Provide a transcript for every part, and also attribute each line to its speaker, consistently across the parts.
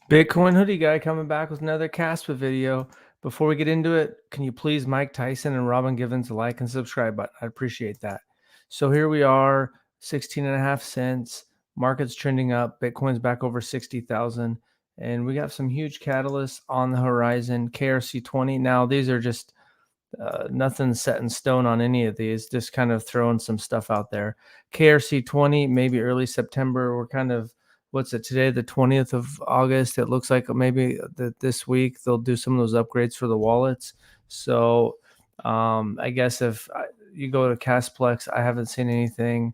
Speaker 1: Bitcoin hoodie guy coming back with another KASPA video. Before we get into it, can you please Mike Tyson and Robin Givens a like and subscribe button? I'd appreciate that. So here we are, 16 and a half cents. Market's trending up. Bitcoin's back over 60,000. And we got some huge catalysts on the horizon. KRC20. Now, these are just nothing set in stone on any of these, just kind of throwing some stuff out there. KRC20, maybe early September. We're kind of, what's it today, the 20th of August? It looks like maybe this week they'll do some of those upgrades for the wallets. So I guess if you go to Casplex, I haven't seen anything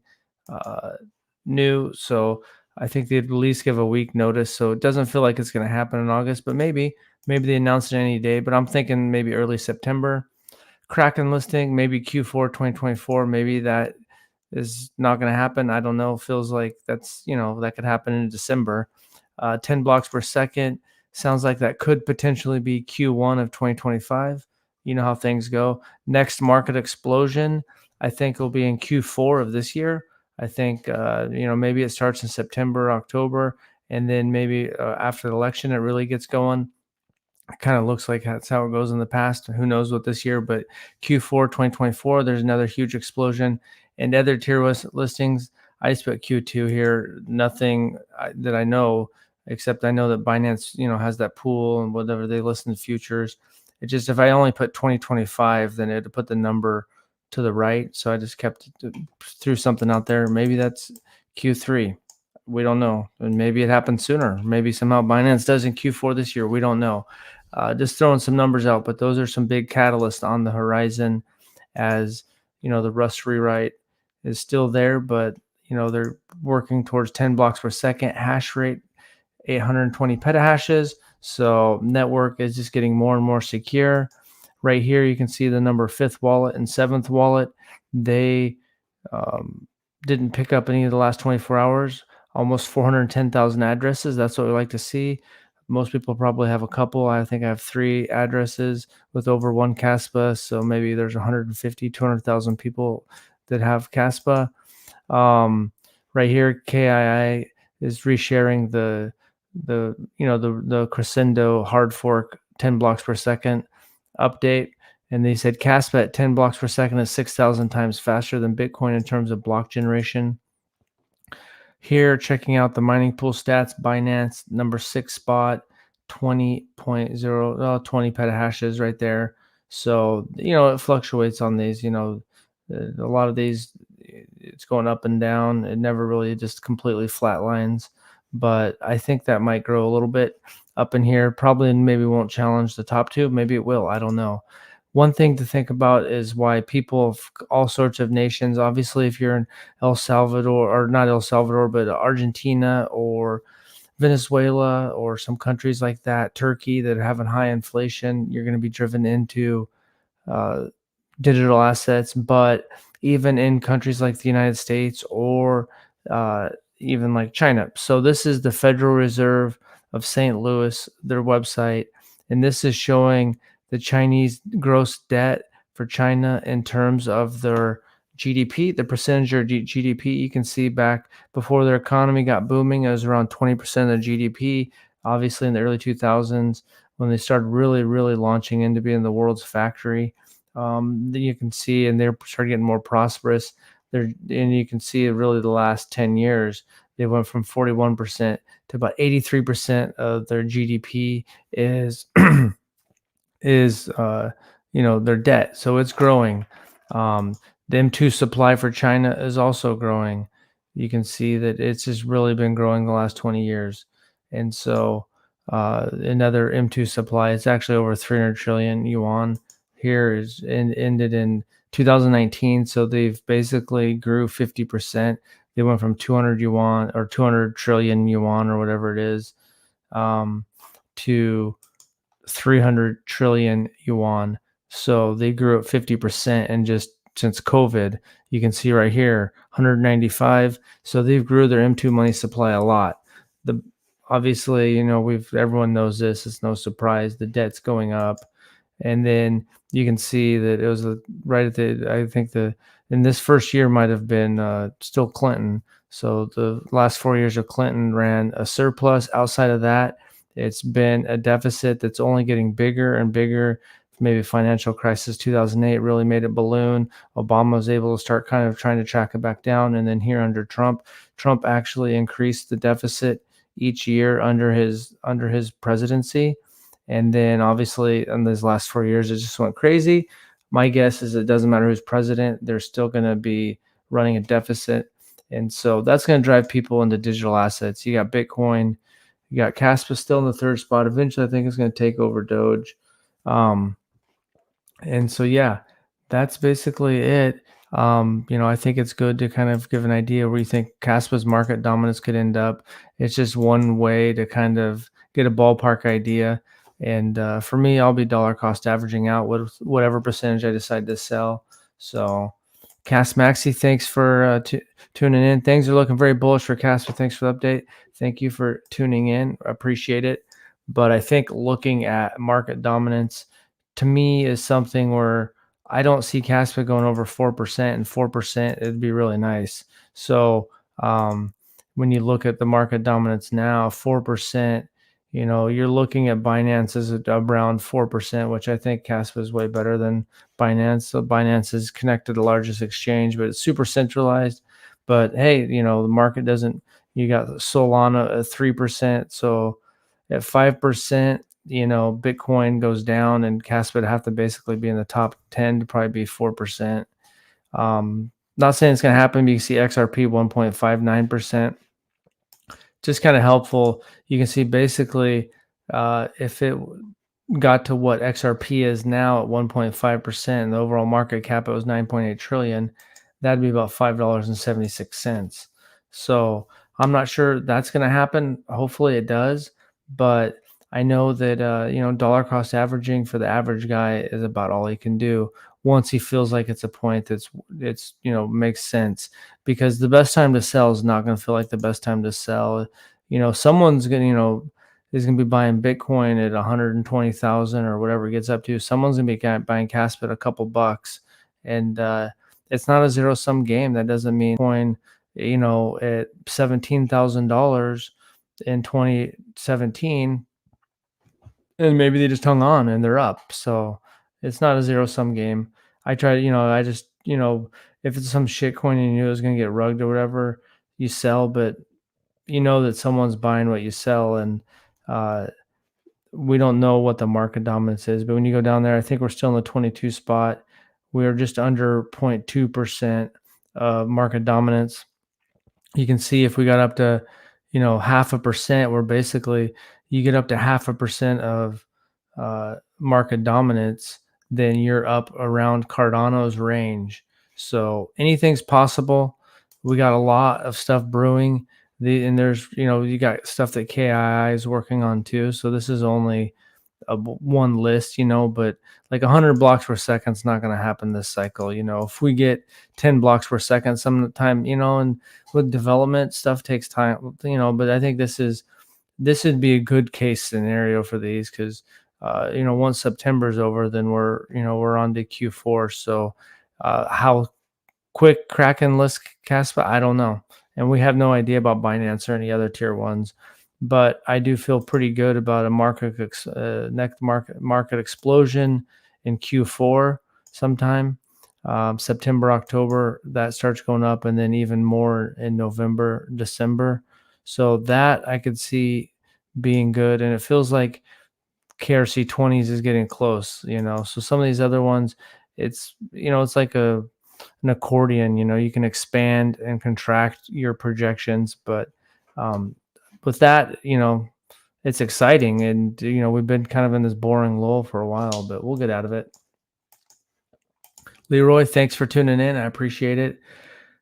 Speaker 1: new. So I think they'd at least give a week notice. So it doesn't feel like it's going to happen in August, but maybe they announce it any day. But I'm thinking maybe early September. Kraken listing, maybe Q4 2024. Maybe that is not going to happen. I don't know. Feels like that's, that could happen in December. 10 blocks per second. Sounds like that could potentially be Q1 of 2025. You know how things go. Next market explosion, I think will be in Q4 of this year. I think, maybe it starts in September, October, and then maybe after the election, it really gets going. It kind of looks like that's how it goes in the past. Who knows what this year, but Q4 2024, there's another huge explosion. And other tier listings, I just put Q2 here. Nothing that I know, except I know that Binance, has that pool and whatever they list in futures. It just, if I only put 2025, then it'd put the number to the right. So I just threw something out there. Maybe that's Q3. We don't know. And maybe it happens sooner. Maybe somehow Binance does in Q4 this year. We don't know. Just throwing some numbers out, but those are some big catalysts on the horizon as, the Rust rewrite is still there, but, they're working towards 10 blocks per second, hash rate, 820 petahashes. So network is just getting more and more secure. Right here, you can see the number 5th wallet and 7th wallet. They didn't pick up any of the last 24 hours, almost 410,000 addresses. That's what we like to see. Most people probably have a couple. I think I have 3 addresses with over 1 KASPA. So maybe there's 150, 200,000 people that have KASPA. Right here, KII is resharing the Crescendo hard fork 10 blocks per second update. And they said KASPA at 10 blocks per second is 6,000 times faster than Bitcoin in terms of block generation. Here, checking out the mining pool stats, Binance, number 6 spot, 20.0, 20 petahashes right there. So, it fluctuates on these, a lot of these, it's going up and down. It never really just completely flatlines, but I think that might grow a little bit up in here. Probably maybe won't challenge the top 2. Maybe it will. I don't know. One thing to think about is why people of all sorts of nations, obviously, if you're in El Salvador, or not El Salvador, but Argentina or Venezuela or some countries like that, Turkey, that are having high inflation, you're going to be driven into digital assets. But even in countries like the United States or even like China. So this is the Federal Reserve of St. Louis, their website, and this is showing the Chinese gross debt for China in terms of their GDP, the percentage of GDP. You can see back before their economy got booming, it was around 20% of the GDP. Obviously, in the early 2000s, when they started really, really launching into being the world's factory, then you can see, and they started getting more prosperous. And you can see really the last 10 years, they went from 41% to about 83% of their GDP is their debt. So it's growing. The M2 supply for China is also growing. You can see that it's just really been growing the last 20 years. And so another M2 supply, it's actually over 300 trillion yuan. Here is ended in 2019. So they've basically grew 50%. They went from 200 yuan or 200 trillion yuan or whatever it is to 300 trillion yuan. So they grew up 50% and just since COVID. You can see right here 195. So they've grew their M2 money supply a lot. Obviously, everyone knows this, it's no surprise, the debt's going up. And then you can see that it was right at I think in this first year might have been still Clinton. So the last 4 years of Clinton ran a surplus. Outside of that, It's been a deficit that's only getting bigger and bigger. Maybe financial crisis 2008 really made it balloon. Obama was able to start kind of trying to track it back down, and then here under Trump, Trump actually increased the deficit each year under his presidency, and then obviously in these last 4 years it just went crazy. My guess is it doesn't matter who's president, they're still going to be running a deficit, and so that's going to drive people into digital assets. You got Bitcoin, you got KASPA still in the third spot. Eventually, I think it's going to take over Doge. Um, and so, yeah, that's basically it. I think it's good to kind of give an idea where you think Caspa's market dominance could end up. It's just one way to kind of get a ballpark idea. And for me, I'll be dollar cost averaging out with whatever percentage I decide to sell. So, Cass Maxi, thanks for tuning in. Things are looking very bullish for Caspa. Thanks for the update. Thank you for tuning in. I appreciate it. But I think looking at market dominance to me is something where I don't see Caspa going over 4%, and 4%, it'd be really nice. So when you look at the market dominance now, 4%, you're looking at Binance as around 4%, which I think Caspa is way better than Binance. So Binance is connected to the largest exchange, but it's super centralized. But hey, the market doesn't, you got Solana at 3%. So at 5%, Bitcoin goes down, and Caspa would have to basically be in the top 10 to probably be 4%. Not saying it's going to happen, but you can see XRP 1.59%. Just kind of helpful. You can see basically if it got to what XRP is now at 1.5%, the overall market cap, it was 9.8 trillion. That'd be about $5.76. So I'm not sure that's going to happen. Hopefully it does, but I know that dollar cost averaging for the average guy is about all he can do once he feels like it's a point that's makes sense, because the best time to sell is not going to feel like the best time to sell. Someone's going to is going to be buying Bitcoin at 120,000 or whatever it gets up to. Someone's going to be buying Caspa at a couple bucks, and it's not a zero sum game. That doesn't mean Bitcoin, at $17,000 in 2017, and maybe they just hung on and they're up. So it's not a zero sum game. I try to, I just, if it's some shit coin and you knew it was going to get rugged or whatever, you sell, but you know that someone's buying what you sell, and we don't know what the market dominance is. But when you go down there, I think we're still in the 22 spot. We are just under 0.2% market dominance. You can see if we got up to, 0.5%, we're basically, you get up to 0.5% of market dominance, then you're up around Cardano's range. So anything's possible. We got a lot of stuff brewing. And there's, you got stuff that KII is working on too. So this is only one list, but like 100 blocks per second is not going to happen this cycle. If we get 10 blocks per second sometime, and with development stuff takes time, but I think this would be a good case scenario for these, because once September's over, then we're on to Q4. So how quick Kraken list Caspa, I don't know. And we have no idea about Binance or any other tier ones, but I do feel pretty good about a next market explosion in Q4 sometime. September, October, that starts going up, and then even more in November, December. So that I could see being good, and it feels like KRC 20s is getting close, So some of these other ones, it's like an accordion, you can expand and contract your projections, but with that, it's exciting, and we've been kind of in this boring lull for a while, but we'll get out of it. Leroy, thanks for tuning in. I appreciate it.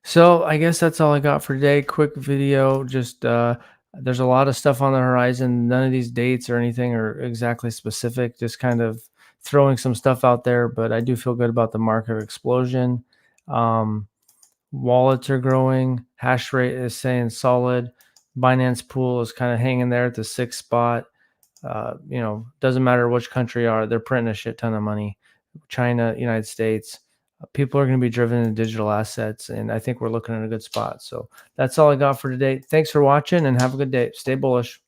Speaker 1: So I guess that's all I got for today. Quick video. Just there's a lot of stuff on the horizon. None of these dates or anything are exactly specific. Just kind of throwing some stuff out there. But I do feel good about the market explosion. Wallets are growing. Hash rate is staying solid. Binance Pool is kind of hanging there at the 6th spot. Doesn't matter which country are, they're printing a shit ton of money. China, United States. People are going to be driven into digital assets, and I think we're looking at a good spot. So that's all I got for today. Thanks for watching, and have a good day. Stay bullish.